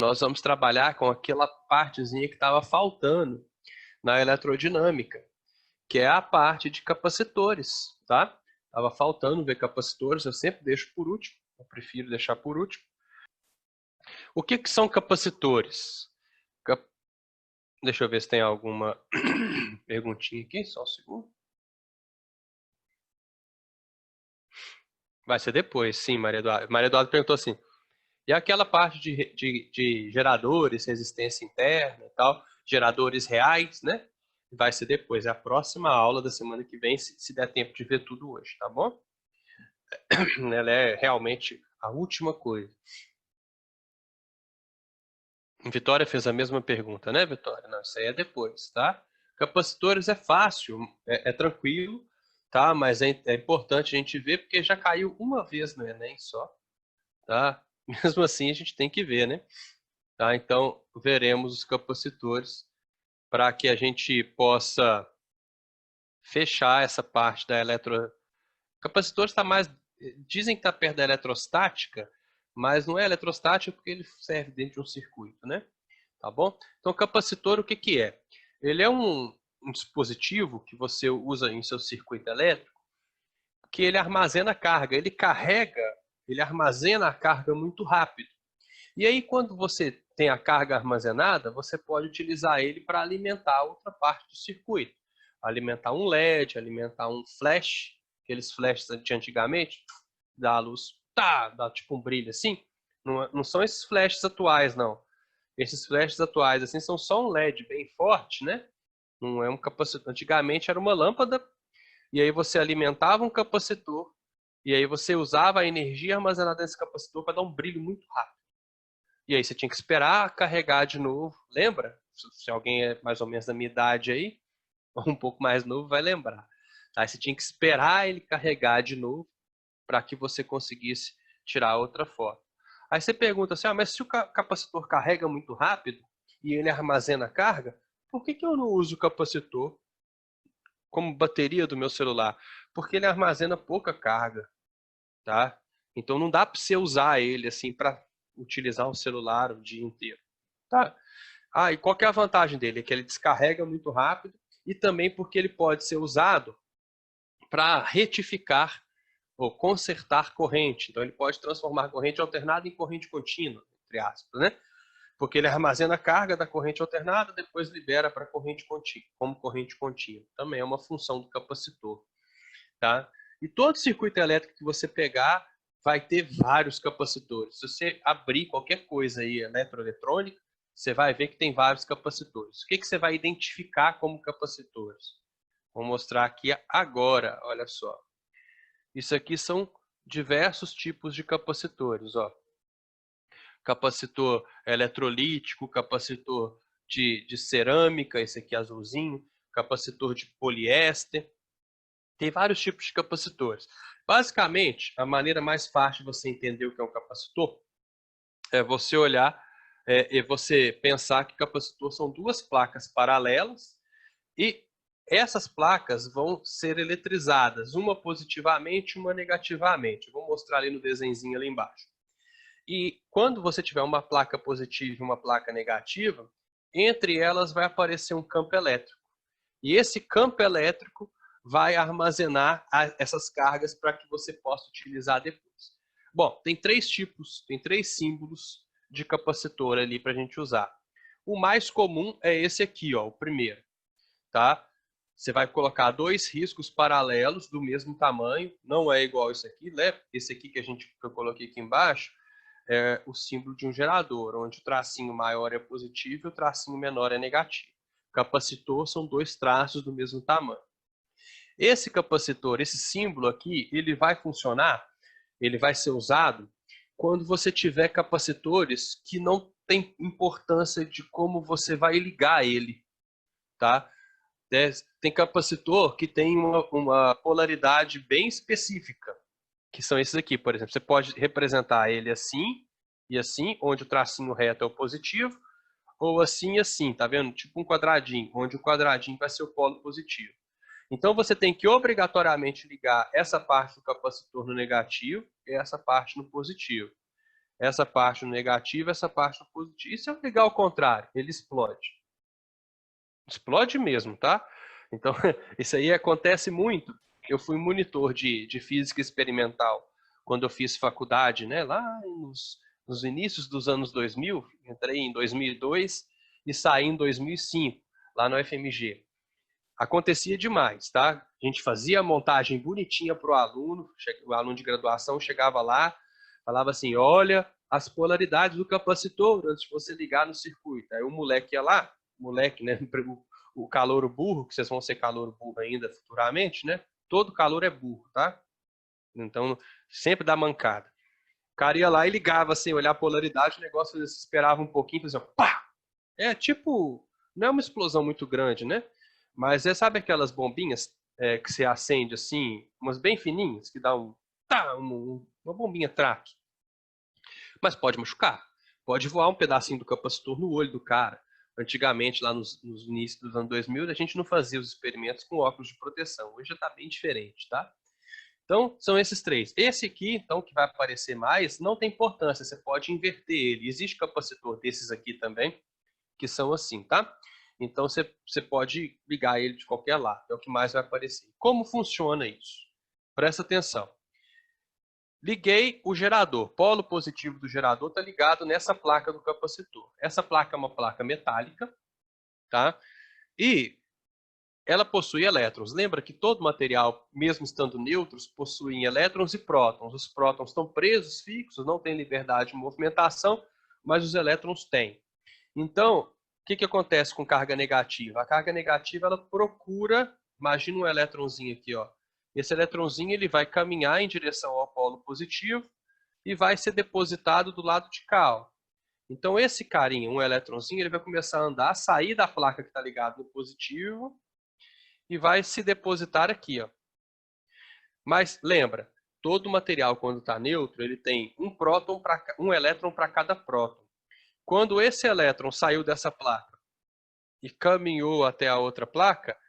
nós vamos trabalhar com aquela partezinha que estava faltando na eletrodinâmica, que é a parte de capacitores, tá? Estava faltando ver capacitores, eu sempre deixo por último, eu prefiro deixar por último. O que são capacitores? Deixa eu ver se tem alguma perguntinha aqui, só um segundo. Vai ser depois, sim, Maria Eduarda. Maria Eduarda perguntou assim, e aquela parte de geradores, resistência interna e tal, geradores reais, né? Vai ser depois, é a próxima aula da semana que vem, se der tempo de ver tudo hoje, tá bom? Ela é realmente a última coisa. Vitória fez a mesma pergunta, né, Vitória? Não, isso aí é depois, tá? Capacitores é fácil, é tranquilo, tá? Mas é importante a gente ver, porque já caiu uma vez no Enem só, tá? Mesmo assim, a gente tem que ver, né? Tá? Então, veremos os capacitores para que a gente possa fechar essa parte da eletro... Capacitores está mais... Dizem que está perto da eletrostática, mas não é eletrostática porque ele serve dentro de um circuito, né? Tá bom? Então, capacitor, o que que é? Ele é um dispositivo que você usa em seu circuito elétrico, que ele armazena carga, ele carrega, ele armazena a carga muito rápido. E aí, quando você tem a carga armazenada, você pode utilizar ele para alimentar outra parte do circuito. Alimentar um LED, alimentar um flash, aqueles flashes de antigamente, dá a luz, tá, dá tipo um brilho assim. Não são esses flashes atuais, não. Esses flashes atuais assim são só um LED bem forte, né? Não é um capacitor. Antigamente era uma lâmpada e aí você alimentava um capacitor e aí você usava a energia armazenada nesse capacitor para dar um brilho muito rápido. E aí você tinha que esperar carregar de novo. Lembra? Se alguém é mais ou menos da minha idade aí, ou um pouco mais novo, vai lembrar. Aí você tinha que esperar ele carregar de novo para que você conseguisse tirar outra foto. Aí você pergunta assim, mas se o capacitor carrega muito rápido e ele armazena carga, por que eu não uso o capacitor como bateria do meu celular? Porque ele armazena pouca carga, tá? Então não dá para você usar ele assim para utilizar um celular o dia inteiro, tá? E qual que é a vantagem dele? É que ele descarrega muito rápido e também porque ele pode ser usado para retificar ou consertar corrente. Então ele pode transformar corrente alternada em corrente contínua, entre aspas, né? Porque ele armazena a carga da corrente alternada, depois libera para corrente contínua, como corrente contínua. Também é uma função do capacitor, tá? E todo circuito elétrico que você pegar vai ter vários capacitores. Se você abrir qualquer coisa aí eletroeletrônica, você vai ver que tem vários capacitores. O que você vai identificar como capacitores? Vou mostrar aqui agora, olha só. Isso aqui são diversos tipos de capacitores, ó. Capacitor eletrolítico, capacitor de cerâmica, esse aqui azulzinho, capacitor de poliéster. Tem vários tipos de capacitores. Basicamente, a maneira mais fácil de você entender o que é um capacitor é você olhar e você pensar que capacitor são duas placas paralelas e essas placas vão ser eletrizadas, uma positivamente e uma negativamente. Eu vou mostrar ali no desenhozinho ali embaixo. E quando você tiver uma placa positiva e uma placa negativa, entre elas vai aparecer um campo elétrico. E esse campo elétrico vai armazenar essas cargas para que você possa utilizar depois. Bom, tem três tipos, tem três símbolos de capacitor ali para a gente usar. O mais comum é esse aqui, ó, o primeiro, tá? Você vai colocar dois riscos paralelos do mesmo tamanho, não é igual esse aqui, né? Esse aqui que eu coloquei aqui embaixo é o símbolo de um gerador, onde o tracinho maior é positivo e o tracinho menor é negativo. Capacitor são dois traços do mesmo tamanho. Esse capacitor, esse símbolo aqui, ele vai funcionar, ele vai ser usado quando você tiver capacitores que não tem importância de como você vai ligar ele, tá? Tem capacitor que tem uma polaridade bem específica, que são esses aqui, por exemplo. Você pode representar ele assim e assim, onde o tracinho reto é o positivo, ou assim e assim, tá vendo? Tipo um quadradinho, onde o quadradinho vai ser o polo positivo. Então você tem que obrigatoriamente ligar essa parte do capacitor no negativo e essa parte no positivo. essa parte no negativo, essa parte no positivo. E se eu ligar ao contrário, ele explode. Explode mesmo, tá? Então, isso aí acontece muito. Eu fui monitor de física experimental quando eu fiz faculdade, né? Lá nos inícios dos anos 2000, entrei em 2002 e saí em 2005, lá no FMG. Acontecia demais, tá? A gente fazia a montagem bonitinha para o aluno de graduação chegava lá, falava assim, olha as polaridades do capacitor antes de você ligar no circuito. Aí o moleque ia lá, moleque, né? O calouro burro, que vocês vão ser calouro burro ainda futuramente, né? Todo calor é burro, tá? Então, sempre dá mancada. O cara ia lá e ligava, assim, olhar a polaridade, o negócio esperava um pouquinho, fazia pá! É tipo, não é uma explosão muito grande, né? Mas sabe aquelas bombinhas que você acende assim, umas bem fininhas, que dá uma bombinha traque. Mas pode machucar. Pode voar um pedacinho do capacitor no olho do cara. Antigamente, lá nos inícios dos anos 2000, a gente não fazia os experimentos com óculos de proteção. Hoje já está bem diferente, tá? Então, são esses três. Esse aqui, então, que vai aparecer mais, não tem importância. Você pode inverter ele. Existe capacitor desses aqui também, que são assim, tá? Então, você pode ligar ele de qualquer lado. É o que mais vai aparecer. Como funciona isso? Presta atenção. Liguei o gerador. Polo positivo do gerador está ligado nessa placa do capacitor. Essa placa é uma placa metálica, tá? E ela possui elétrons. Lembra que todo material, mesmo estando neutros, possuem elétrons e prótons. Os prótons estão presos, fixos, não têm liberdade de movimentação, mas os elétrons têm. Então, o que acontece com carga negativa? A carga negativa, ela procura, imagina um elétronzinho aqui, ó. Esse elétronzinho ele vai caminhar em direção ao polo positivo e vai ser depositado do lado de cá, ó. Então, esse carinha, um elétronzinho, ele vai começar a andar, sair da placa que está ligada no positivo e vai se depositar aqui, ó. Mas lembra, todo material quando está neutro, ele tem um elétron para cada próton. Quando esse elétron saiu dessa placa e caminhou até a outra placa,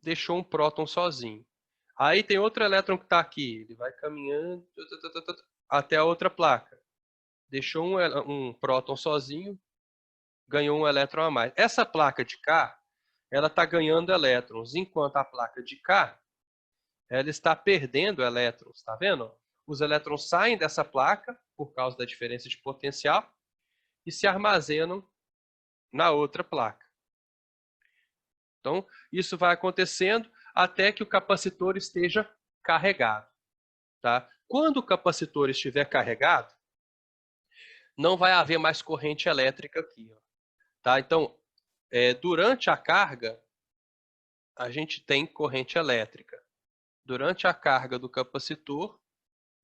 deixou um próton sozinho. Aí tem outro elétron que está aqui, ele vai caminhando até a outra placa. Deixou um próton sozinho, ganhou um elétron a mais. Essa placa de cá, ela está ganhando elétrons, enquanto a placa de cá, ela está perdendo elétrons, tá vendo? Os elétrons saem dessa placa, por causa da diferença de potencial, e se armazenam na outra placa. Então, isso vai acontecendo até que o capacitor esteja carregado. Tá? Quando o capacitor estiver carregado, não vai haver mais corrente elétrica aqui. Ó. Tá? Então, durante a carga, a gente tem corrente elétrica. Durante a carga do capacitor,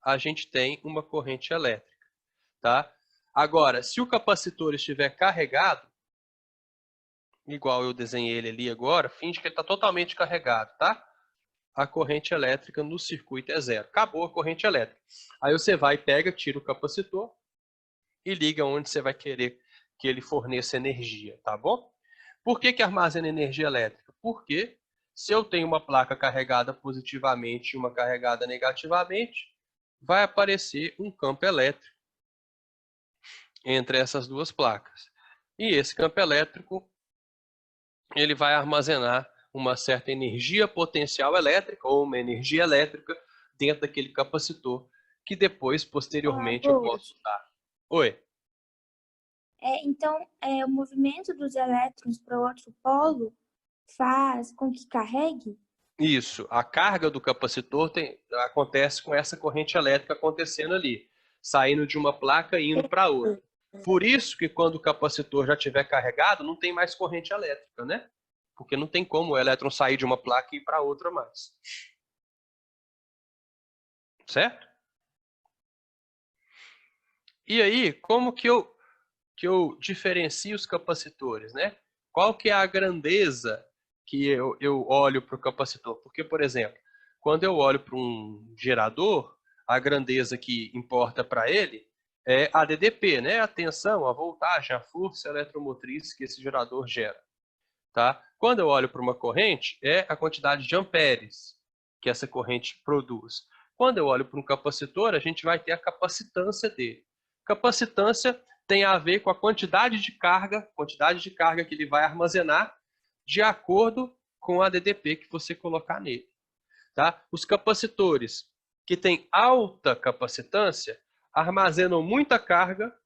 a gente tem uma corrente elétrica. Tá? Agora, se o capacitor estiver carregado, igual eu desenhei ele ali agora, finge que ele está totalmente carregado, tá? A corrente elétrica no circuito é zero. Acabou a corrente elétrica. Aí você vai, pega, tira o capacitor e liga onde você vai querer que ele forneça energia, tá bom? Por que armazena energia elétrica? Porque se eu tenho uma placa carregada positivamente e uma carregada negativamente, vai aparecer um campo elétrico entre essas duas placas. E esse campo elétrico ele vai armazenar uma certa energia potencial elétrica ou uma energia elétrica dentro daquele capacitor que depois, posteriormente, eu posso usar. Oi? Então, o movimento dos elétrons para o outro polo faz com que carregue? Isso. A carga do capacitor acontece com essa corrente elétrica acontecendo ali, saindo de uma placa e indo para outra. Por isso que quando o capacitor já estiver carregado, não tem mais corrente elétrica, né? Porque não tem como o elétron sair de uma placa e ir para outra mais. Certo? E aí, como que eu diferencio os capacitores, né? Qual que é a grandeza que eu olho para o capacitor? Porque, por exemplo, quando eu olho para um gerador, a grandeza que importa para ele é a DDP, né? A tensão, a voltagem, a força eletromotriz que esse gerador gera. Tá? Quando eu olho para uma corrente, é a quantidade de amperes que essa corrente produz. Quando eu olho para um capacitor, a gente vai ter a capacitância dele. Capacitância tem a ver com a quantidade de carga que ele vai armazenar de acordo com a DDP que você colocar nele. Tá? Os capacitores que têm alta capacitância armazenam muita carga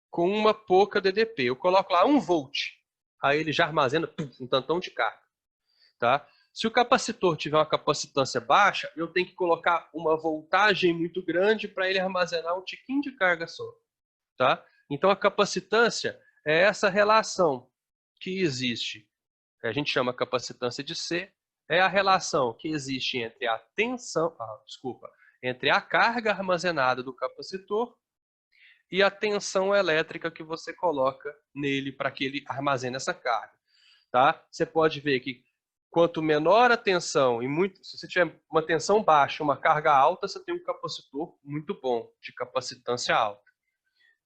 com uma pouca DDP. Eu coloco lá 1 volt, aí ele já armazena um tantão de carga. Tá? Se o capacitor tiver uma capacitância baixa, eu tenho que colocar uma voltagem muito grande para ele armazenar um tiquinho de carga só. Tá? Então, a capacitância é essa relação que existe. A gente chama capacitância de C, é a relação que existe entre a tensão, entre a carga armazenada do capacitor e a tensão elétrica que você coloca nele para que ele armazene essa carga. Tá? Você pode ver que quanto menor a tensão, se você tiver uma tensão baixa, uma carga alta, você tem um capacitor muito bom, de capacitância alta.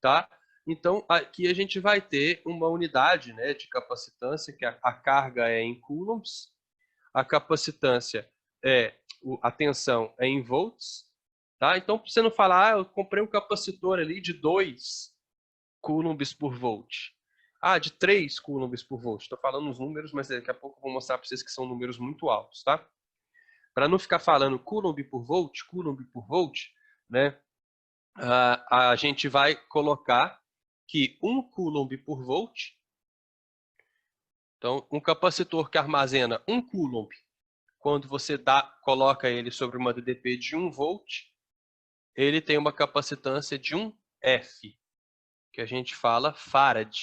Tá? Então, aqui a gente vai ter uma unidade, né, de capacitância, que a carga é em coulombs, a capacitância a tensão é em volts. Tá? Então, para você não falar, eu comprei um capacitor ali de 2 coulombs por volt. De 3 coulombs por volt. Estou falando os números, mas daqui a pouco eu vou mostrar para vocês que são números muito altos. Tá? Para não ficar falando coulomb por volt, né, a gente vai colocar que 1 coulomb por volt, então um capacitor que armazena 1 coulomb, quando você coloca ele sobre uma DDP de 1 volt, ele tem uma capacitância de 1 F, que a gente fala Farad,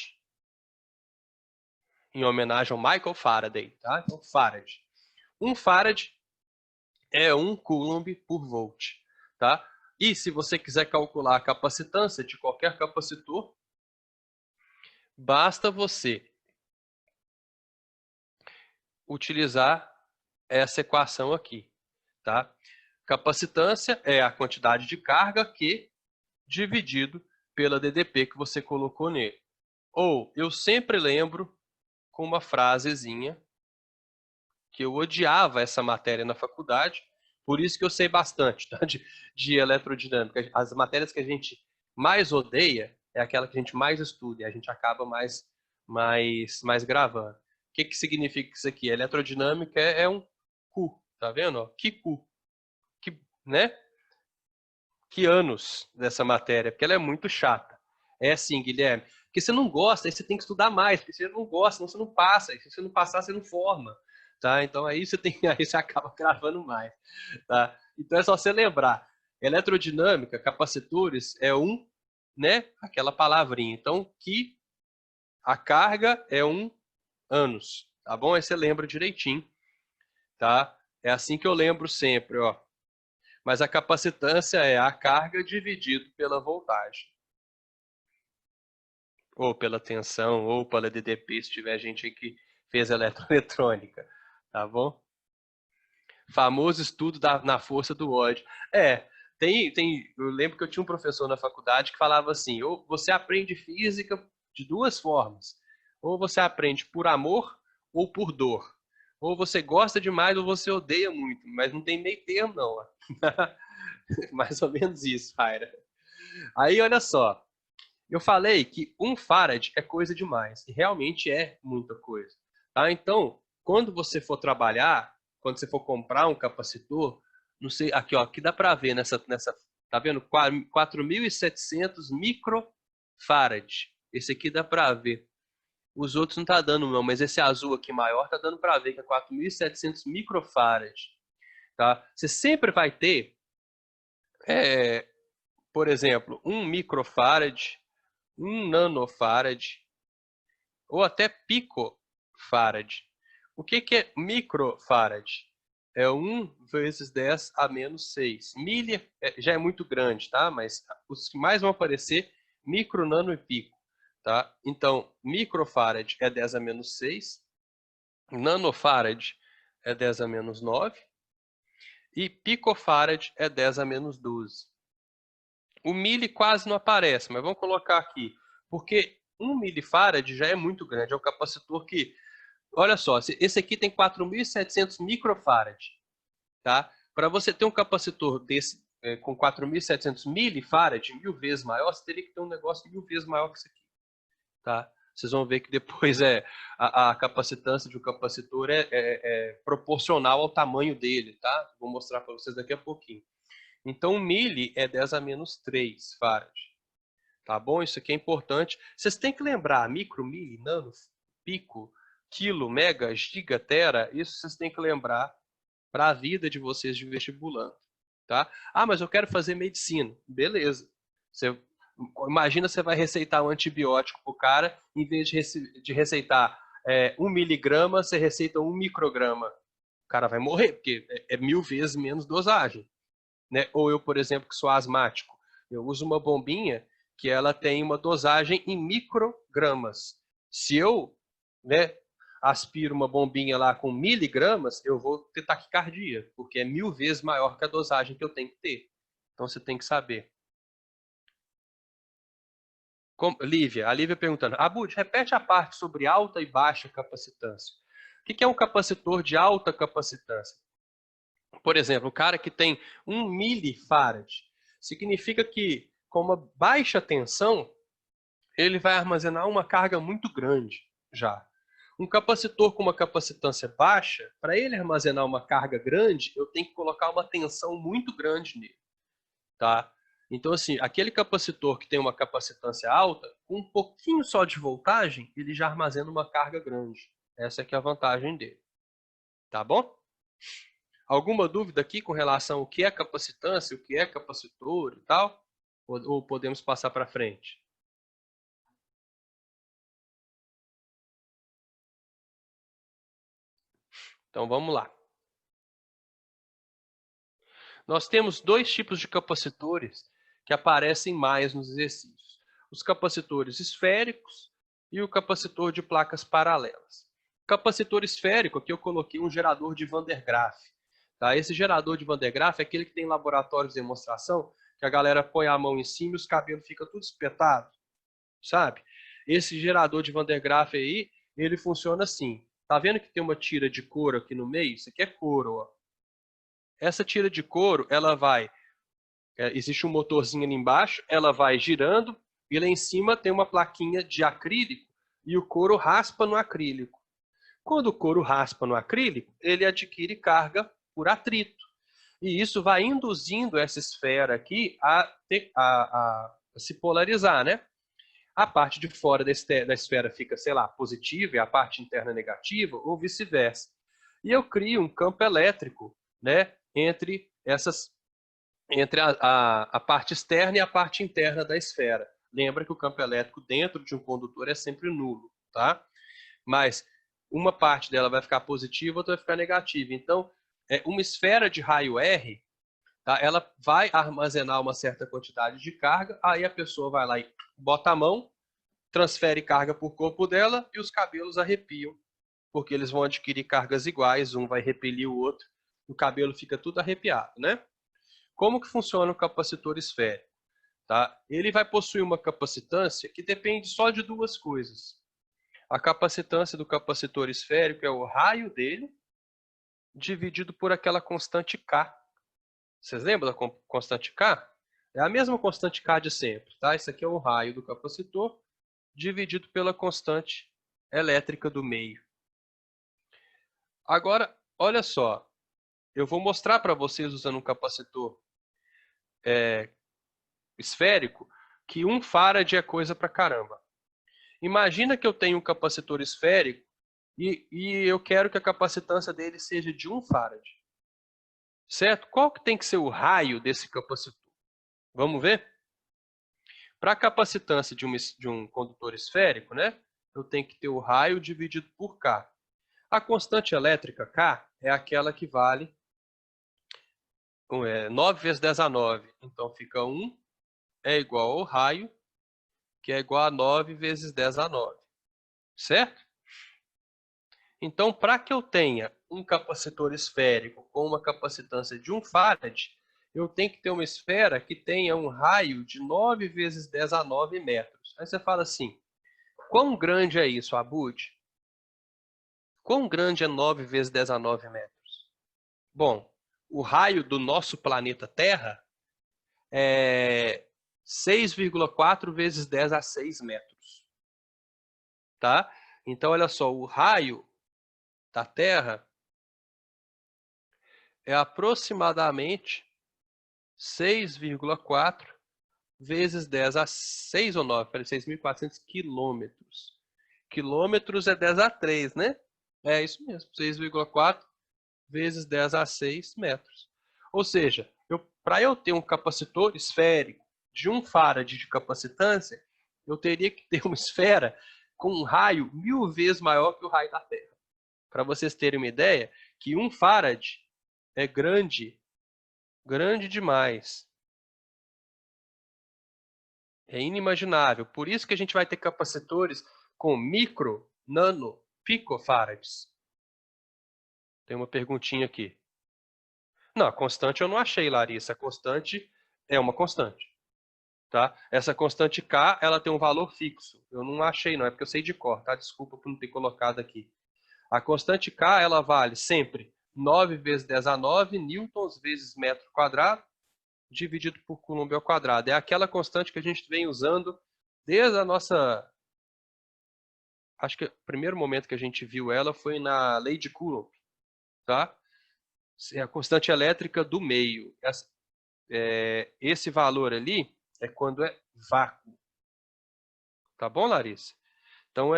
em homenagem ao Michael Faraday. Tá? Então, Farad. 1 Farad é 1 coulomb por volt. Tá? E se você quiser calcular a capacitância de qualquer capacitor, basta você utilizar essa equação aqui. Tá? Capacitância é a quantidade de carga Q dividido pela DDP que você colocou nele. Ou eu sempre lembro com uma frasezinha que eu odiava essa matéria na faculdade, por isso que eu sei bastante, tá? de eletrodinâmica. As matérias que a gente mais odeia é aquela que a gente mais estuda e a gente acaba mais gravando. O que significa isso aqui? A elerodinâmica é um cu, tá vendo? Ó, que cu. Né? Que anos dessa matéria, porque ela é muito chata. É assim, Guilherme, porque você não gosta, aí você tem que estudar mais, porque você não gosta, senão você não passa, e se você não passar, você não forma. Tá? Então aí aí você acaba gravando mais. Tá? Então é só você lembrar. Eletrodinâmica, capacitores, é né? Aquela palavrinha. Então, que a carga é 1 anos. Tá bom? Aí você lembra direitinho. Tá? É assim que eu lembro sempre, ó. Mas a capacitância é a carga dividido pela voltagem. Ou pela tensão, ou pela DDP, se tiver gente aí que fez eletroeletrônica. Tá bom? Famoso estudo na força do ódio. Eu lembro que eu tinha um professor na faculdade que falava assim, ou você aprende física de 2 formas. Ou você aprende por amor ou por dor. Ou você gosta demais ou você odeia muito, mas não tem meio termo não. Mais ou menos isso, Raira. Aí, olha só. Eu falei que 1 farad é coisa demais. E realmente é muita coisa. Tá? Então, quando você for trabalhar, quando você for comprar um capacitor, não sei, aqui, ó, aqui dá para ver tá vendo? 4.700 microfarad. Esse aqui dá para ver. Os outros não tá dando não, mas esse azul aqui maior tá dando para ver que é 4.700 microfarad. Tá? Você sempre vai ter, por exemplo, 1 microfarad, 1 nanofarad, ou até picofarad. O que é microfarad? É 1 vezes 10 a menos 6. Milha já é muito grande, tá? Mas os que mais vão aparecer, micro, nano e pico. Tá? Então, microfarad é 10 a menos 6. Nanofarad é 10 a menos 9. E picofarad é 10 a menos 12. O milli quase não aparece, mas vamos colocar aqui. Porque 1 milifarad já é muito grande. É um capacitor que... Olha só, esse aqui tem 4.700 microfarad. Tá? Para você ter um capacitor desse com 4.700 milifarad, 1000 vezes maior, você teria que ter um negócio 1000 vezes maior que isso aqui. Tá? Vocês vão ver que depois a capacitância de um capacitor é proporcional ao tamanho dele. Tá? Vou mostrar para vocês daqui a pouquinho. Então, 1000 é 10 a menos 3 farad. Tá bom? Isso aqui é importante. Vocês têm que lembrar, micro, mili, nano, pico, quilo, mega, giga, tera, isso vocês têm que lembrar para a vida de vocês de vestibulando. Tá? Ah, mas eu quero fazer medicina. Beleza. Imagina você vai receitar um antibiótico para o cara, em vez de receitar 1 miligrama, você receita 1 micrograma. O cara vai morrer, porque é 1000 vezes menos dosagem. Né? Ou eu, por exemplo, que sou asmático, eu uso uma bombinha que ela tem uma dosagem em microgramas. Se eu, né, aspiro uma bombinha lá com miligramas, eu vou ter taquicardia, porque é 1000 vezes maior que a dosagem que eu tenho que ter. Então você tem que saber. Lívia, a Lívia perguntando, Abud, repete a parte sobre alta e baixa capacitância. O que é um capacitor de alta capacitância? Por exemplo, o cara que tem 1 milifarad, significa que com uma baixa tensão, ele vai armazenar uma carga muito grande já. Um capacitor com uma capacitância baixa, para ele armazenar uma carga grande, eu tenho que colocar uma tensão muito grande nele. Tá? Então, assim, aquele capacitor que tem uma capacitância alta, com um pouquinho só de voltagem, ele já armazena uma carga grande. Essa é que é a vantagem dele. Tá bom? Alguma dúvida aqui com relação ao que é capacitância, o que é capacitor e tal? Ou podemos passar para frente? Então vamos lá. Nós temos dois tipos de capacitores que aparecem mais nos exercícios. Os capacitores esféricos e o capacitor de placas paralelas. O capacitor esférico, aqui eu coloquei um gerador de Van der Graaf. Tá? Esse gerador de Van der Graaf é aquele que tem laboratórios de demonstração, que a galera põe a mão em cima e os cabelos ficam tudo espetados, sabe? Esse gerador de Van der Graaf aí, ele funciona assim. Tá vendo que tem uma tira de couro aqui no meio? Isso aqui é couro, ó. Essa tira de couro, ela vai... existe um motorzinho ali embaixo, ela vai girando, e lá em cima tem uma plaquinha de acrílico, e o couro raspa no acrílico. Quando o couro raspa no acrílico, ele adquire carga por atrito. E isso vai induzindo essa esfera aqui a se polarizar, né? A parte de fora da esfera fica, sei lá, positiva e a parte interna negativa, ou vice-versa. E eu crio um campo elétrico, né, entre a parte externa e a parte interna da esfera. Lembra que o campo elétrico dentro de um condutor é sempre nulo, tá? Mas uma parte dela vai ficar positiva, outra vai ficar negativa. Então, uma esfera de raio R, tá? Ela vai armazenar uma certa quantidade de carga, aí a pessoa vai lá e bota a mão, transfere carga por corpo dela e os cabelos arrepiam, porque eles vão adquirir cargas iguais, um vai repelir o outro, o cabelo fica tudo arrepiado, né? Como que funciona o capacitor esférico? Tá? Ele vai possuir uma capacitância que depende só de duas coisas. A capacitância do capacitor esférico é o raio dele, dividido por aquela constante K. Vocês lembram da constante K? É a mesma constante K de sempre. Tá? Isso aqui é o raio do capacitor, dividido pela constante elétrica do meio. Agora, olha só. Eu vou mostrar para vocês, usando um capacitor esférico, que 1 farad é coisa pra caramba. Imagina que eu tenho um capacitor esférico e eu quero que a capacitância dele seja de 1 farad. Certo? Qual que tem que ser o raio desse capacitor? Vamos ver? Para a capacitância de um condutor esférico, né, eu tenho que ter o raio dividido por K. A constante elétrica K é aquela que vale 9 vezes 10 a 9. Então fica 1 é igual ao raio, que é igual a 9 vezes 10 a 9. Certo? Então, para que eu tenha um capacitor esférico com uma capacitância de 1 farad, eu tenho que ter uma esfera que tenha um raio de 9 vezes 10 a 9 metros. Aí você fala assim, quão grande é isso, Abud? Quão grande é 9 vezes 10 a 9 metros? Bom, o raio do nosso planeta Terra é 6,4 vezes 10 a 6 metros. Tá? Então, olha só, o raio da Terra é aproximadamente 6,4 vezes 10 a 6 ou 9, para 6.400 quilômetros. Quilômetros é 10 a 3, né? É isso mesmo, 6,4 vezes 10 a 6 metros. Ou seja, para eu ter um capacitor esférico de 1 farad de capacitância, eu teria que ter uma esfera com um raio 1000 vezes maior que o raio da Terra. Para vocês terem uma ideia, que 1 farad é grande, grande demais. É inimaginável. Por isso que a gente vai ter capacitores com micro, nano, picofarads. Tem uma perguntinha aqui. Não, a constante eu não achei, Larissa. A constante é uma constante. Tá? Essa constante K, ela tem um valor fixo. Eu não achei, não. É porque eu sei de cor, tá? Desculpa por não ter colocado aqui. A constante K, ela vale sempre 9 vezes 10 a 9 newtons vezes metro quadrado, dividido por Coulomb ao quadrado. É aquela constante que a gente vem usando desde a nossa... Acho que o primeiro momento que a gente viu ela foi na lei de Coulomb. Tá? É a constante elétrica do meio. Esse valor ali é quando é vácuo. Tá bom, Larissa? Então,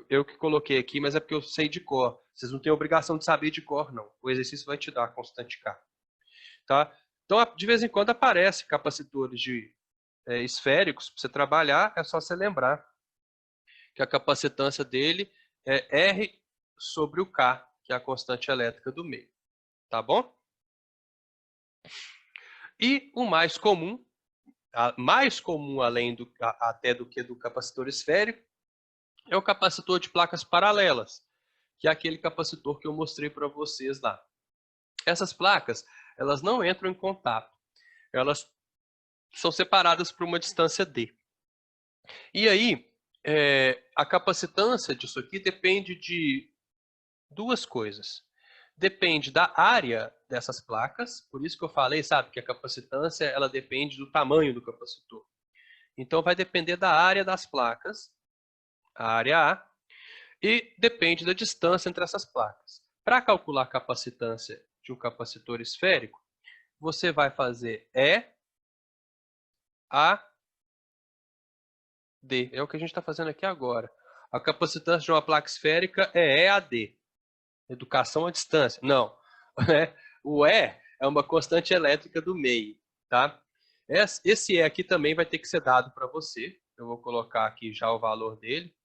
eu que coloquei aqui, mas é porque eu sei de cor. Vocês não têm obrigação de saber de cor, não. O exercício vai te dar a constante K. Tá? Então, de vez em quando aparece capacitores esféricos para você trabalhar, é só você lembrar que a capacitância dele é R sobre o K, que é a constante elétrica do meio. Tá bom? E o mais comum até do que do capacitor esférico, é o capacitor de placas paralelas, que é aquele capacitor que eu mostrei para vocês lá. Essas placas, elas não entram em contato, elas são separadas por uma distância D. E aí, a capacitância disso aqui depende de duas coisas. Depende da área dessas placas, por isso que eu falei, sabe, que a capacitância ela depende do tamanho do capacitor. Então, vai depender da área das placas, a área A, e depende da distância entre essas placas. Para calcular a capacitância de um capacitor esférico, você vai fazer EAD. É o que a gente está fazendo aqui agora. A capacitância de uma placa esférica é EAD. Educação à distância. Não. O E é uma constante elétrica do meio. Tá? Esse E aqui também vai ter que ser dado para você. Eu vou colocar aqui já o valor dele.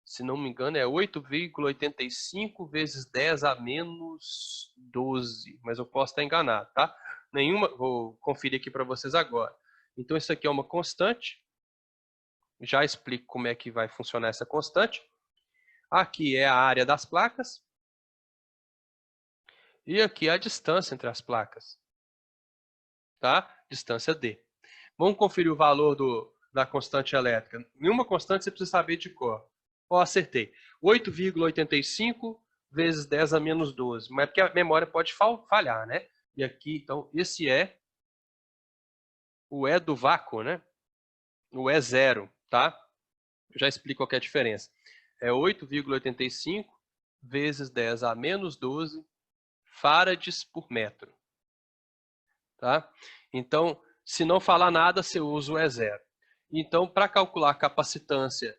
Se não me engano, é 8,85 vezes 10 a menos 12. Mas eu posso estar enganado, tá? Vou conferir aqui para vocês agora. Então, isso aqui é uma constante. Já explico como é que vai funcionar essa constante. Aqui é a área das placas. E aqui é a distância entre as placas. Tá? Distância D. Vamos conferir o valor da constante elétrica. Nenhuma constante você precisa saber de cor. Ó, acertei. 8,85 vezes 10 a menos 12. Mas é porque a memória pode falhar, né? E aqui, então, esse é o E do vácuo, né? O E zero, tá? Eu já explico qual que é a diferença. É 8,85 vezes 10 a menos 12 farads por metro. Tá? Então, se não falar nada, você usa o E zero. Então, para calcular a capacitância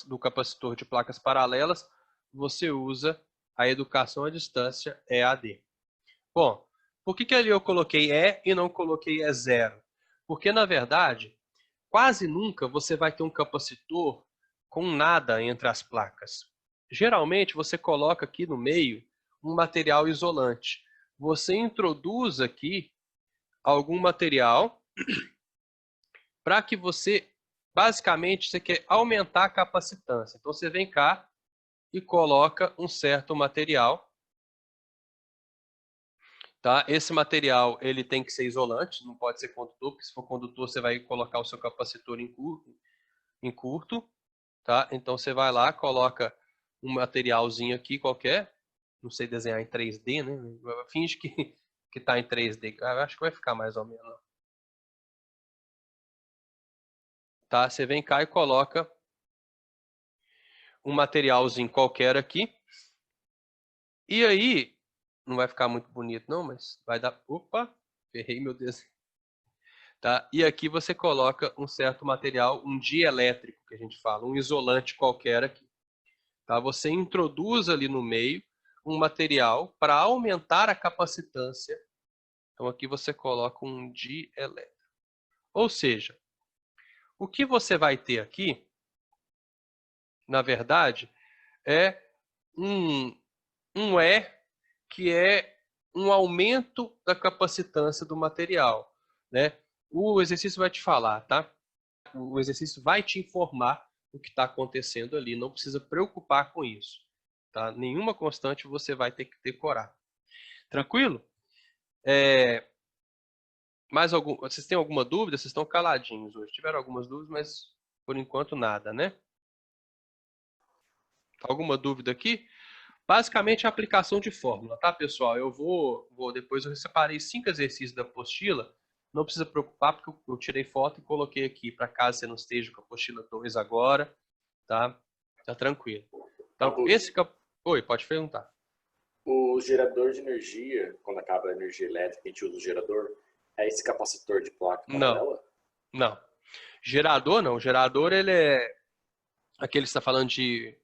do capacitor de placas paralelas, você usa a educação à distância EAD. Bom, por que ali eu coloquei E e não coloquei E0? Porque, na verdade, quase nunca você vai ter um capacitor com nada entre as placas. Geralmente, você coloca aqui no meio um material isolante. Você introduz aqui algum material para que basicamente, você quer aumentar a capacitância. Então, você vem cá e coloca um certo material. Tá? Esse material ele tem que ser isolante, não pode ser condutor, porque se for condutor, você vai colocar o seu capacitor em curto. Tá? Então, você vai lá, coloca um materialzinho aqui qualquer. Não sei desenhar em 3D, né? Finge que que está em 3D. Eu acho que vai ficar mais ou menos. Tá? Você vem cá e coloca um materialzinho qualquer aqui. E aí, não vai ficar muito bonito não, mas vai dar... Opa, ferrei meu desenho. Tá? E aqui você coloca um certo material, um dielétrico, que a gente fala, um isolante qualquer aqui. Tá? Você introduz ali no meio um material para aumentar a capacitância. Então aqui você coloca um dielétrico. Ou seja, o que você vai ter aqui, na verdade, é um E que é um aumento da capacitância do material, né? O exercício vai te falar, tá? O exercício vai te informar o que está acontecendo ali, não precisa preocupar com isso, tá? Nenhuma constante você vai ter que decorar. Tranquilo? Vocês têm alguma dúvida? Vocês estão caladinhos hoje. Tiveram algumas dúvidas, mas por enquanto nada, né? Alguma dúvida aqui? Basicamente, a aplicação de fórmula, tá, pessoal? Depois eu separei 5 exercícios da apostila. Não precisa preocupar, porque eu tirei foto e coloquei aqui, para caso você não esteja com a apostila 2 agora, tá? Tá tranquilo. Então, Augusto, Oi, pode perguntar. o gerador de energia, quando acaba a energia elétrica, a gente usa o gerador, é esse capacitor de placa Não, paralela? não. Gerador, não. Gerador, ele é aquele que você está falando de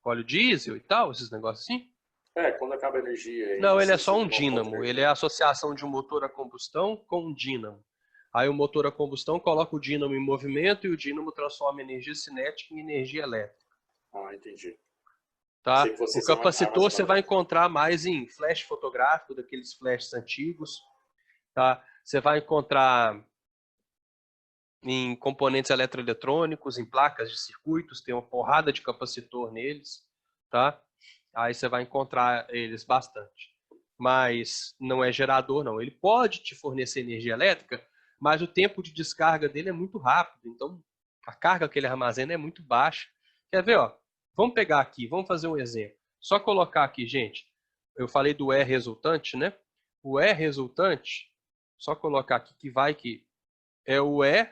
óleo diesel e tal, esses negócios assim? É, quando acaba a energia e Não, ele é precisa só ser de um uma fonte de dínamo. Ele é energia. a associação de um motor a combustão com um dínamo. Aí o motor a combustão coloca o dínamo em movimento e o dínamo transforma energia cinética em energia elétrica. Ah, entendi. Pensei Tá? que O fosse só um capacitor você vai armazenamento. encontrar mais em flash fotográfico, daqueles flashes antigos. Tá? Você vai encontrar em componentes eletroeletrônicos, em placas de circuitos, tem uma porrada de capacitor neles. Tá? Aí você vai encontrar eles bastante. Mas não é gerador, não. Ele pode te fornecer energia elétrica, mas o tempo de descarga dele é muito rápido. Então, a carga que ele armazena é muito baixa. Quer ver, ó? Vamos pegar aqui, vamos fazer um exemplo. Só colocar aqui, gente. Eu falei do E resultante, né? O E resultante, só colocar aqui que é o E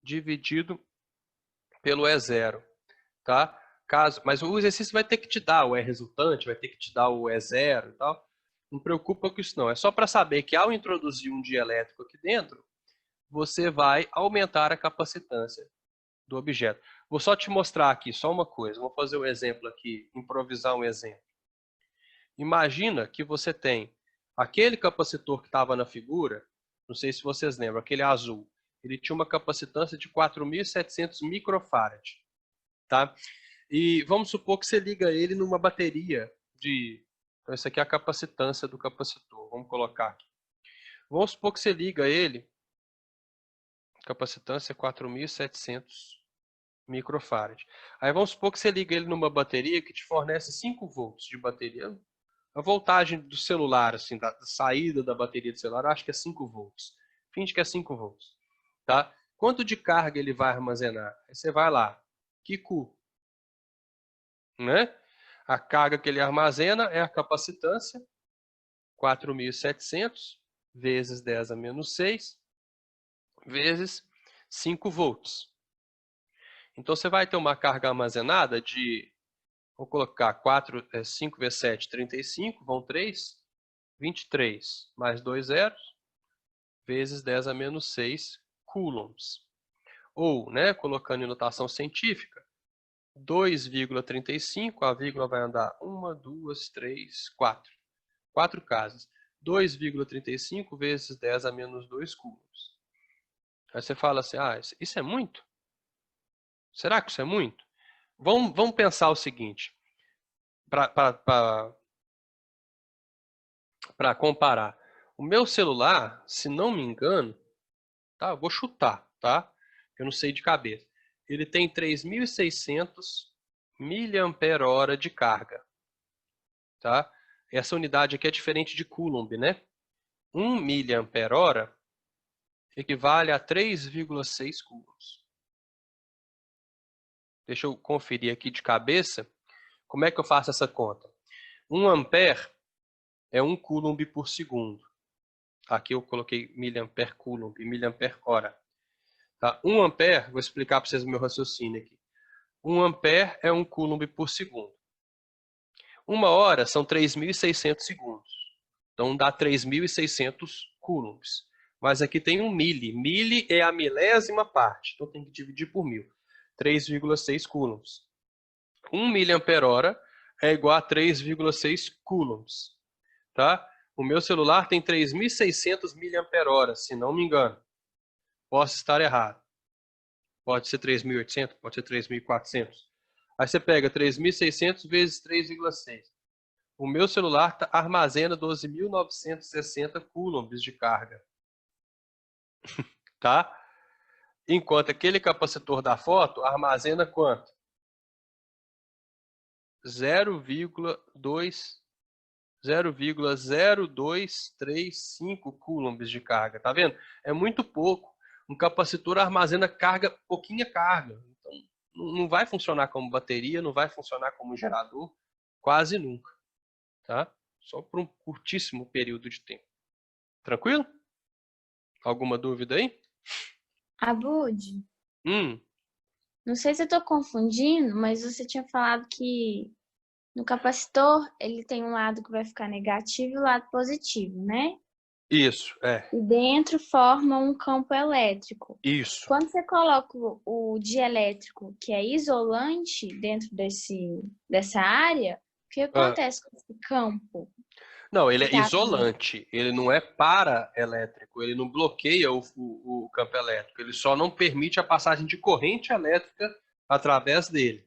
dividido pelo E0, tá? Mas o exercício vai ter que te dar o E resultante, vai ter que te dar o E0 e tal. Não preocupa com isso não. É só para saber que ao introduzir um dielétrico aqui dentro, você vai aumentar a capacitância do objeto. Vou só te mostrar aqui só uma coisa. Vou fazer um exemplo aqui, improvisar um exemplo. Imagina que você tem aquele capacitor que estava na figura, não sei se vocês lembram, aquele azul. Ele tinha uma capacitância de 4.700 microfarad, tá? E vamos supor que você liga ele numa bateria de... Então, essa aqui é a capacitância do capacitor. Vamos colocar aqui. Vamos supor que você liga ele, capacitância é 4.700 microfarad. Aí vamos supor que você liga ele numa bateria que te fornece 5 volts de bateria. A voltagem do celular, assim, da saída da bateria do celular, eu acho que é 5 volts. Finge que é 5 volts. Tá? Quanto de carga ele vai armazenar? Aí você vai lá. Q, né? A carga que ele armazena é a capacitância, 4.700 vezes 10 a menos 6, vezes 5 volts. Então, você vai ter uma carga armazenada de, vou colocar 5 vezes 7, 35, vão 3, 23, mais 2 zeros, vezes 10 a menos 6 coulombs. Ou, né, colocando em notação científica, 2,35, a vírgula vai andar 1, 2, 3, 4. 4 casas. 2,35 vezes 10 a menos 2 coulombs. Aí você fala assim, isso é muito? Será que isso é muito? Vamos pensar o seguinte, para comparar. O meu celular, se não me engano, tá? Eu vou chutar, tá? Eu não sei de cabeça. Ele tem 3.600 mAh de carga, tá? Essa unidade aqui é diferente de Coulomb, né? 1 mAh equivale a 3,6 coulombs. Deixa eu conferir aqui de cabeça. Como é que eu faço essa conta? 1 ampere é 1 coulomb por segundo. Aqui eu coloquei miliampere coulomb, miliampere hora. Tá? 1 ampere, vou explicar para vocês o meu raciocínio aqui. 1 ampere é 1 coulomb por segundo. 1 hora são 3.600 segundos. Então dá 3.600 coulombs. Mas aqui tem um milli. Milli é a milésima parte. Então tem que dividir por 1.000. 3,6 coulombs. 1 miliampere hora é igual a 3,6 coulombs. Tá? O meu celular tem 3.600 miliampere hora, se não me engano. Posso estar errado. Pode ser 3.800, pode ser 3.400. Aí você pega 3.600 vezes 3,6. O meu celular armazena 12.960 coulombs de carga. Tá? Enquanto aquele capacitor da foto armazena quanto? 0,0235 coulombs de carga. Tá vendo? É muito pouco. Um capacitor armazena carga, pouquinha carga. Então, não vai funcionar como bateria, não vai funcionar como gerador, quase nunca. Tá? Só por um curtíssimo período de tempo. Tranquilo? Alguma dúvida aí? Abud, Hum, não sei se eu tô confundindo, mas você tinha falado que no capacitor ele tem um lado que vai ficar negativo e o lado positivo, né? isso, é. E dentro forma um campo elétrico. Isso. Quando você coloca o dielétrico, que é isolante dentro dessa área, o que acontece com esse campo? Não, ele é Tá. isolante, ele não é paraelétrico, ele não bloqueia o campo elétrico, ele só não permite a passagem de corrente elétrica através dele.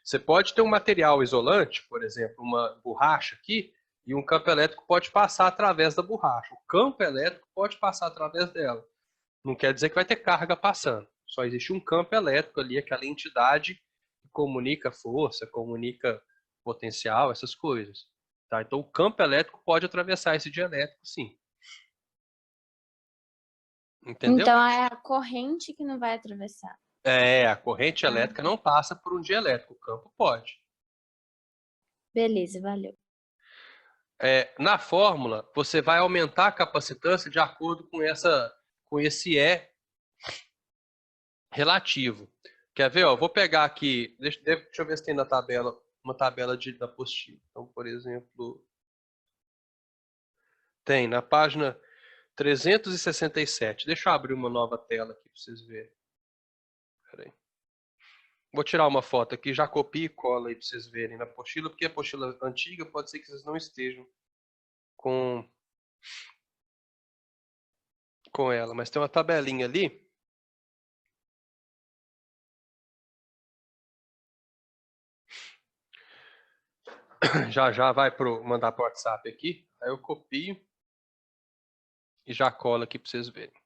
Você pode ter um material isolante, por exemplo, uma borracha aqui, e um campo elétrico pode passar através da borracha. O campo elétrico pode passar através dela. Não quer dizer que vai ter carga passando. Só existe um campo elétrico ali, aquela entidade que comunica força, comunica potencial, essas coisas. Tá? Então o campo elétrico pode atravessar esse dielétrico, sim. Entendeu? Então é a corrente que não vai atravessar. É, a corrente elétrica não passa por um dielétrico, o campo pode. Beleza, valeu. Na fórmula, você vai aumentar a capacitância de acordo com esse E relativo. Quer ver? Ó, vou pegar aqui, deixa eu ver se tem na tabela, uma tabela da apostila. Então, por exemplo, tem na página 367. Deixa eu abrir uma nova tela aqui para vocês verem. Pera aí. Vou tirar uma foto aqui, já copio e cola aí para vocês verem na apostila, porque a apostila antiga pode ser que vocês não estejam com ela, mas tem uma tabelinha ali. Já vai mandar para o WhatsApp aqui, aí eu copio e já cola aqui para vocês verem.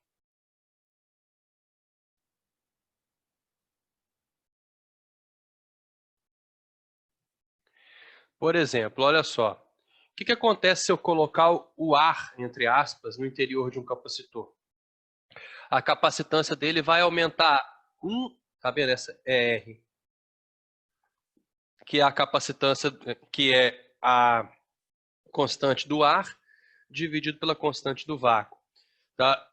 Por exemplo, olha só. O que acontece se eu colocar o ar, entre aspas, no interior de um capacitor? A capacitância dele vai aumentar tá vendo essa R, que é a capacitância, que é a constante do ar, dividido pela constante do vácuo. Tá?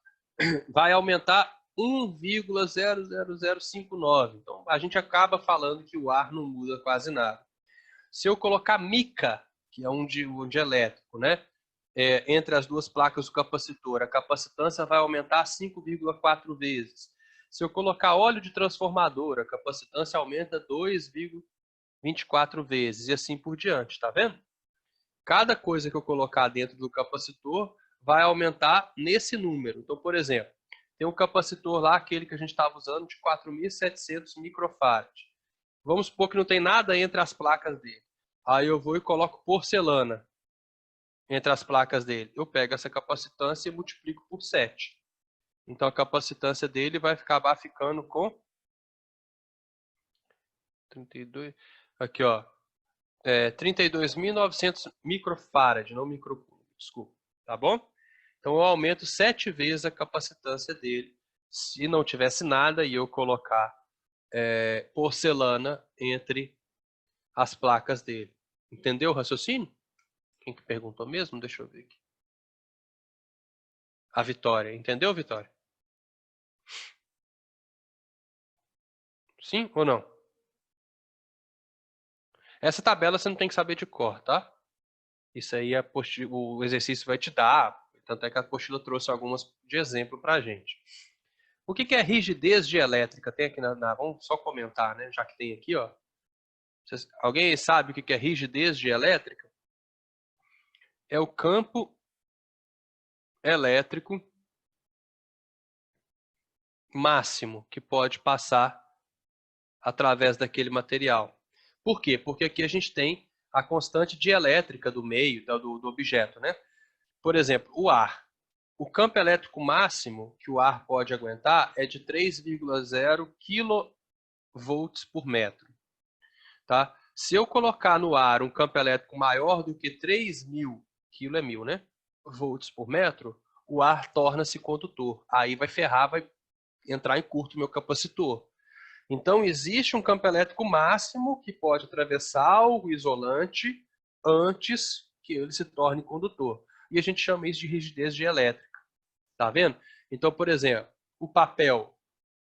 Vai aumentar 1,00059. Então, a gente acaba falando que o ar não muda quase nada. Se eu colocar mica, que é um dielétrico, né? Entre as duas placas do capacitor, a capacitância vai aumentar 5,4 vezes. Se eu colocar óleo de transformador, a capacitância aumenta 2,24 vezes e assim por diante, tá vendo? Cada coisa que eu colocar dentro do capacitor vai aumentar nesse número. Então, por exemplo, tem um capacitor lá, aquele que a gente estava usando, de 4.700 microfarad. Vamos supor que não tem nada entre as placas dele. Aí eu vou e coloco porcelana entre as placas dele. Eu pego essa capacitância e multiplico por 7. Então a capacitância dele vai acabar ficando com 32. Aqui, ó. 32.900 microfarad, não microcoulomb, desculpa. Tá bom? Então eu aumento 7 vezes a capacitância dele. Se não tivesse nada e eu colocar porcelana entre as placas dele. Entendeu o raciocínio? Quem que perguntou mesmo? Deixa eu ver aqui. A Vitória. Entendeu, Vitória? Sim ou não? Essa tabela você não tem que saber de cor, tá? Isso aí o exercício vai te dar. Tanto é que a apostila trouxe algumas de exemplo para a gente. O que é rigidez dielétrica? Tem aqui vamos só comentar, né? Já que tem aqui, ó. Alguém sabe o que é rigidez dielétrica? É o campo elétrico máximo que pode passar através daquele material. Por quê? Porque aqui a gente tem a constante dielétrica do meio, do objeto, né? Por exemplo, o ar. O campo elétrico máximo que o ar pode aguentar é de 3,0 kV por metro. Tá? Se eu colocar no ar um campo elétrico maior do que 3.000, quilo é 1.000, né? Volts por metro, o ar torna-se condutor. Aí vai ferrar, vai entrar em curto o meu capacitor. Então, existe um campo elétrico máximo que pode atravessar o isolante antes que ele se torne condutor. E a gente chama isso de rigidez dielétrica. Tá vendo? Então, por exemplo, o papel.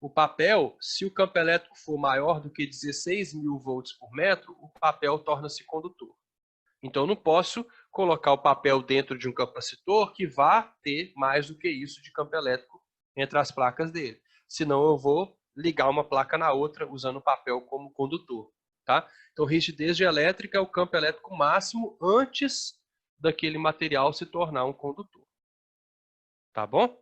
O papel, se o campo elétrico for maior do que 16.000 volts por metro, o papel torna-se condutor. Então, eu não posso colocar o papel dentro de um capacitor que vá ter mais do que isso de campo elétrico entre as placas dele. Senão, eu vou ligar uma placa na outra usando o papel como condutor. Tá? Então, rigidez dielétrica é o campo elétrico máximo antes daquele material se tornar um condutor. Tá bom?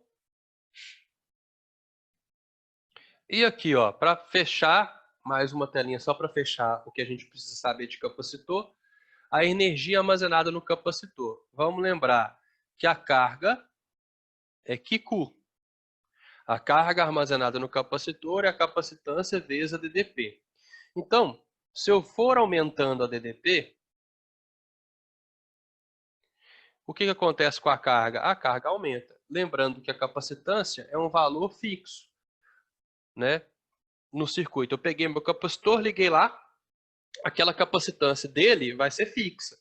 E aqui, ó, para fechar, mais uma telinha só para fechar o que a gente precisa saber de capacitor, a energia armazenada no capacitor. Vamos lembrar que a carga é Q. A carga armazenada no capacitor é a capacitância vezes a DDP. Então, se eu for aumentando a DDP, o que acontece com a carga? A carga aumenta. Lembrando que a capacitância é um valor fixo, né? No circuito. Eu peguei meu capacitor, liguei lá, aquela capacitância dele vai ser fixa.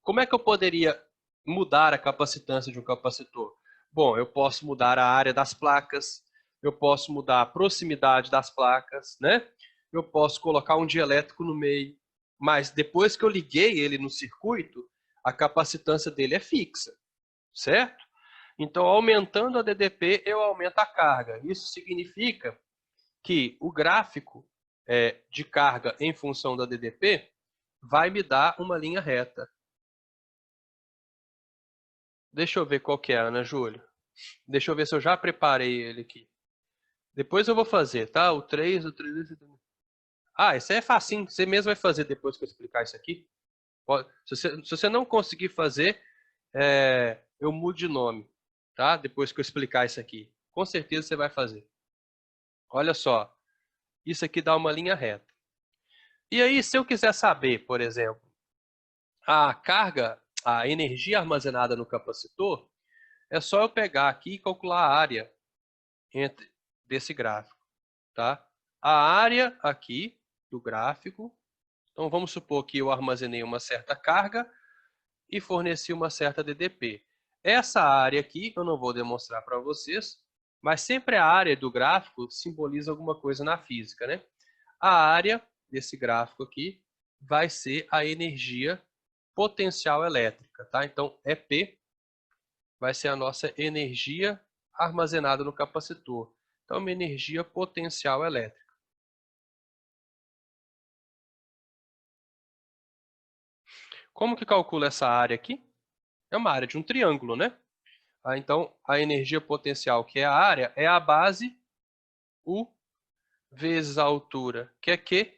Como é que eu poderia mudar a capacitância de um capacitor? Bom, eu posso mudar a área das placas, eu posso mudar a proximidade das placas, né? Eu posso colocar um dielétrico no meio, mas depois que eu liguei ele no circuito, a capacitância dele é fixa, certo? Então, aumentando a DDP, eu aumento a carga. Isso significa que o gráfico de carga em função da DDP vai me dar uma linha reta. Deixa eu ver qual que é, Ana Júlia. Deixa eu ver se eu já preparei ele aqui. Depois eu vou fazer, tá? O 3, o 3... Ah, isso aí é facinho. Você mesmo vai fazer depois que eu explicar isso aqui. Se você não conseguir fazer, eu mudo de nome, tá? Depois que eu explicar isso aqui. Com certeza você vai fazer. Olha só. Isso aqui dá uma linha reta. E aí, se eu quiser saber, por exemplo, a carga, a energia armazenada no capacitor, é só eu pegar aqui e calcular a área desse gráfico, tá? A área aqui do gráfico, então vamos supor que eu armazenei uma certa carga e forneci uma certa DDP. Essa área aqui eu não vou demonstrar para vocês, mas sempre a área do gráfico simboliza alguma coisa na física, né? A área desse gráfico aqui vai ser a energia potencial elétrica, tá? Então, EP vai ser a nossa energia armazenada no capacitor. Então, uma energia potencial elétrica. Como que calcula essa área aqui? É uma área de um triângulo, né? Então, a energia potencial, que é a área, é a base U vezes a altura, que é Q.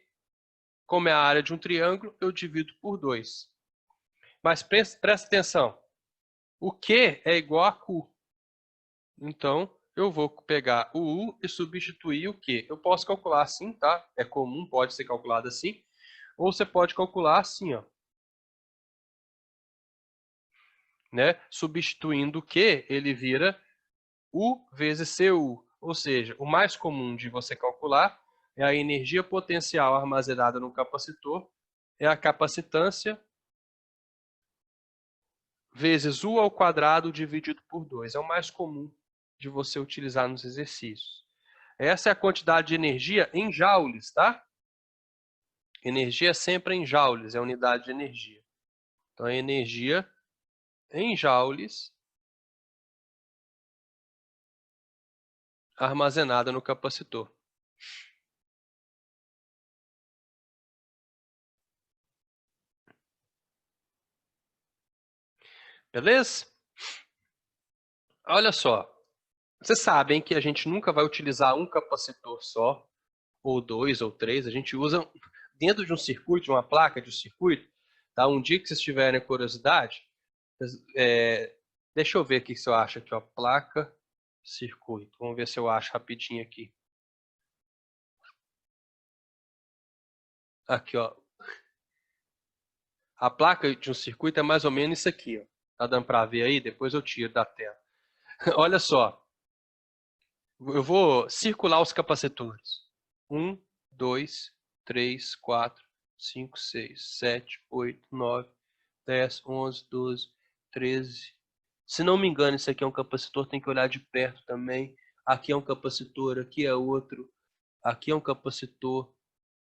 Como é a área de um triângulo, eu divido por 2. Mas presta atenção. O Q é igual a Q. Então, eu vou pegar o U e substituir o Q. Eu posso calcular assim, tá? É comum, pode ser calculado assim. Ou você pode calcular assim, ó. Né? Substituindo o Q, ele vira U vezes CU. Ou seja, o mais comum de você calcular é a energia potencial armazenada no capacitor, é a capacitância vezes U ao quadrado dividido por 2. É o mais comum de você utilizar nos exercícios. Essa é a quantidade de energia em joules, tá? Energia é sempre em joules, é a unidade de energia. Então, é energia em joules armazenada no capacitor. Beleza? Olha só. Vocês sabem que a gente nunca vai utilizar um capacitor só, ou dois, ou três. A gente usa dentro de um circuito, de uma placa de um circuito. Tá? Um dia que vocês tiverem curiosidade, deixa eu ver aqui se eu acho aqui, ó, placa, circuito. Vamos ver se eu acho rapidinho aqui. Aqui, ó. A placa de um circuito é mais ou menos isso aqui, ó. Tá dando para ver aí? Depois eu tiro da tela. Olha só. Eu vou circular os capacitores. 1, 2, 3, 4, 5, 6, 7, 8, 9, 10, 11, 12, 13. Se não me engano, isso aqui é um capacitor, tem que olhar de perto também. Aqui é um capacitor, aqui é outro. Aqui é um capacitor.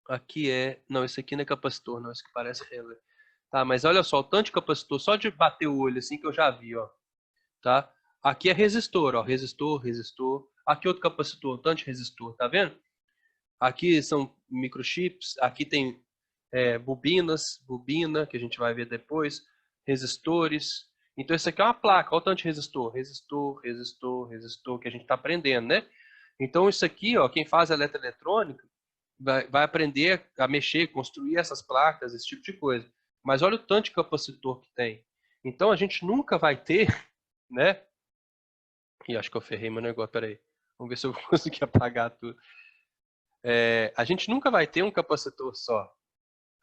Aqui é... Não, esse aqui não é capacitor, não. Esse aqui parece relé. Tá, mas olha só, o tanto de capacitor, só de bater o olho assim que eu já vi, ó. Tá? Aqui é resistor, ó. Resistor, resistor. Aqui outro capacitor, tanto de resistor, tá vendo? Aqui são microchips, aqui tem bobina, que a gente vai ver depois, resistores. Então, isso aqui é uma placa, olha o tanto de resistor, resistor, resistor, resistor, que a gente está aprendendo, né? Então, isso aqui, ó, quem faz eletroeletrônica vai aprender a mexer, construir essas placas, esse tipo de coisa. Mas olha o tanto de capacitor que tem. Então, a gente nunca vai ter, né? Ih, acho que eu ferrei meu negócio, peraí. Vamos ver se eu consigo apagar tudo. A gente nunca vai ter um capacitor só.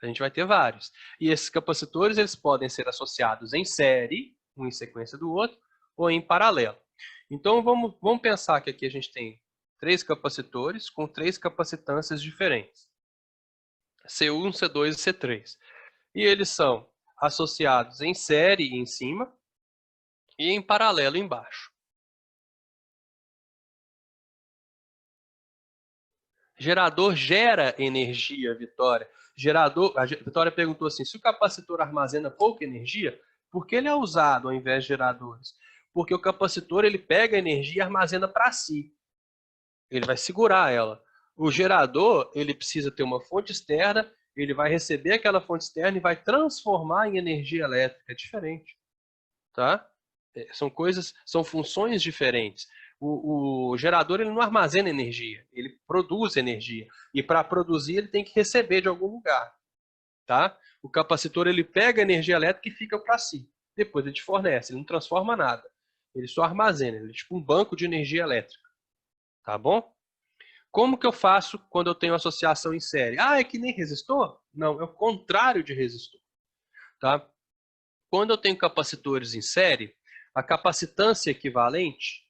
A gente vai ter vários. E esses capacitores eles podem ser associados em série, um em sequência do outro, ou em paralelo. Então vamos pensar que aqui a gente tem 3 capacitores com 3 capacitâncias diferentes. C1, C2 e C3. E eles são associados em série em cima e em paralelo embaixo. Gerador gera energia, Vitória. A Vitória perguntou assim, se o capacitor armazena pouca energia, por que ele é usado ao invés de geradores? Porque o capacitor ele pega a energia e armazena para si. Ele vai segurar ela. O gerador ele precisa ter uma fonte externa, ele vai receber aquela fonte externa e vai transformar em energia elétrica. É diferente. Tá? São funções diferentes. O gerador ele não armazena energia, ele produz energia. E para produzir ele tem que receber de algum lugar. Tá? O capacitor ele pega a energia elétrica e fica para si. Depois ele te fornece, ele não transforma nada. Ele só armazena, ele é tipo um banco de energia elétrica. Tá bom? Como que eu faço quando eu tenho associação em série? Ah, é que nem resistor? Não, é o contrário de resistor. Tá? Quando eu tenho capacitores em série, a capacitância equivalente,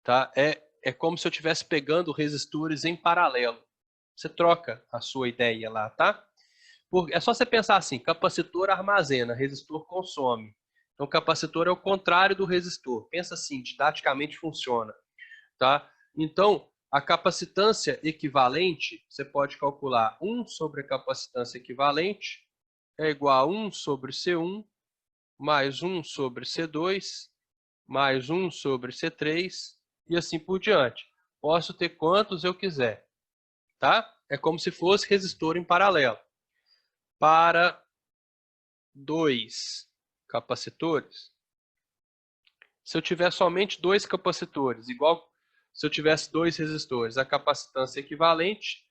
tá, é como se eu estivesse pegando resistores em paralelo. Você troca a sua ideia lá, tá? É só você pensar assim, capacitor armazena, resistor consome. Então, capacitor é o contrário do resistor. Pensa assim, didaticamente funciona. Tá? Então, a capacitância equivalente, você pode calcular 1 sobre a capacitância equivalente é igual a 1 sobre C1 mais 1 sobre C2 mais 1 sobre C3 e assim por diante. Posso ter quantos eu quiser. Tá? É como se fosse resistor em paralelo. Para 2 capacitores, se eu tiver somente 2 capacitores, igual se eu tivesse 2 resistores, a capacitância equivalente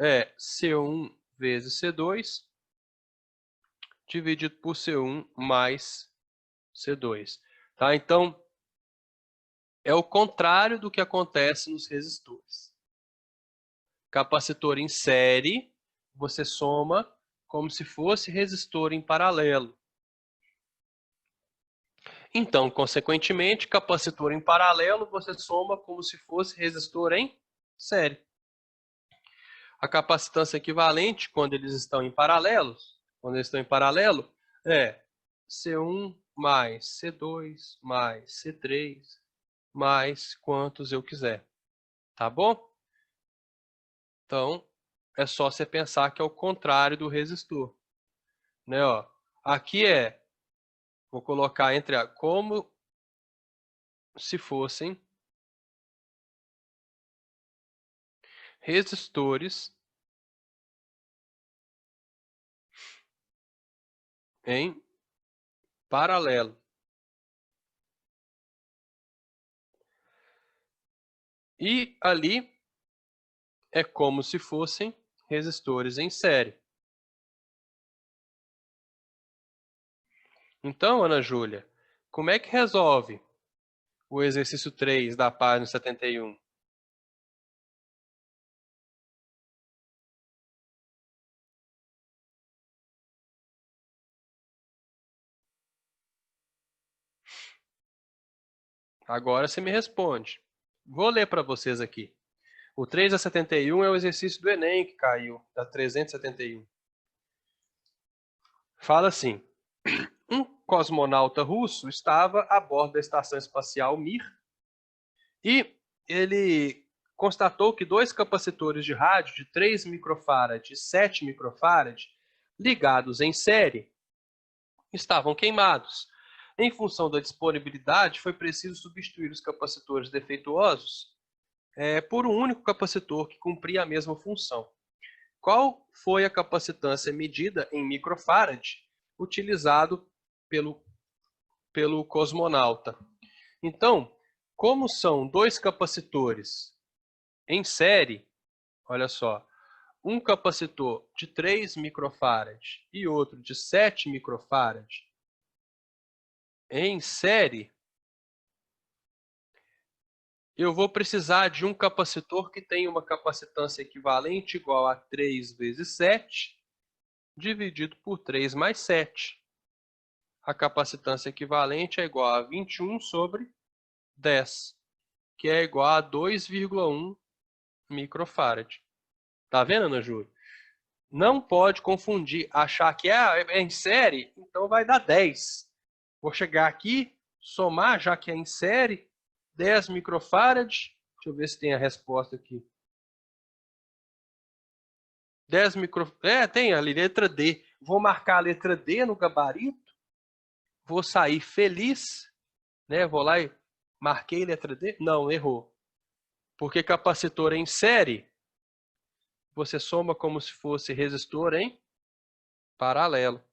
é C1 vezes C2 dividido por C1 mais C2. Tá? Então, é o contrário do que acontece nos resistores. Capacitor em série, você soma como se fosse resistor em paralelo. Então, consequentemente, capacitor em paralelo, você soma como se fosse resistor em série. A capacitância equivalente, quando eles estão em paralelo, é C1 mais C2 mais C3 mais quantos eu quiser. Tá bom? Então, é só você pensar que é o contrário do resistor. Né, ó? Aqui vou colocar como se fossem resistores em paralelo. E ali é como se fossem resistores em série. Então, Ana Júlia, como é que resolve o exercício 3 da página 71? Agora você me responde. Vou ler para vocês aqui. O 3 a 71 é o exercício do Enem que caiu, da 371. Fala assim: um cosmonauta russo estava a bordo da estação espacial Mir e ele constatou que dois capacitores de rádio de 3 microfarad e 7 microfarad ligados em série estavam queimados. Em função da disponibilidade, foi preciso substituir os capacitores defeituosos por um único capacitor que cumpria a mesma função. Qual foi a capacitância medida em microfarad utilizado pelo cosmonauta? Então, como são dois capacitores em série, olha só, um capacitor de 3 microfarad e outro de 7 microfarad em série, eu vou precisar de um capacitor que tenha uma capacitância equivalente igual a 3 vezes 7, dividido por 3 mais 7. A capacitância equivalente é igual a 21 sobre 10, que é igual a 2,1 microfarad. Tá vendo, Ana Júlia? Não pode confundir, achar que é em série, então vai dar 10. Vou chegar aqui, somar, já que é em série, 10 microfarad. Deixa eu ver se tem a resposta aqui. 10 microfarad. Tem ali, letra D. Vou marcar a letra D no gabarito. Vou sair feliz. Né? Vou lá e marquei letra D. Não, errou. Porque capacitor em série, você soma como se fosse resistor em paralelo.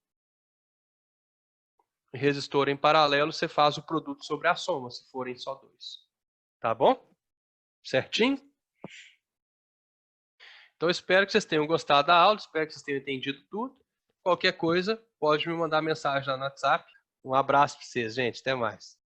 Resistor em paralelo, você faz o produto sobre a soma, se forem só dois. Tá bom? Certinho? Então, espero que vocês tenham gostado da aula, espero que vocês tenham entendido tudo. Qualquer coisa, pode me mandar mensagem lá no WhatsApp. Um abraço para vocês, gente. Até mais.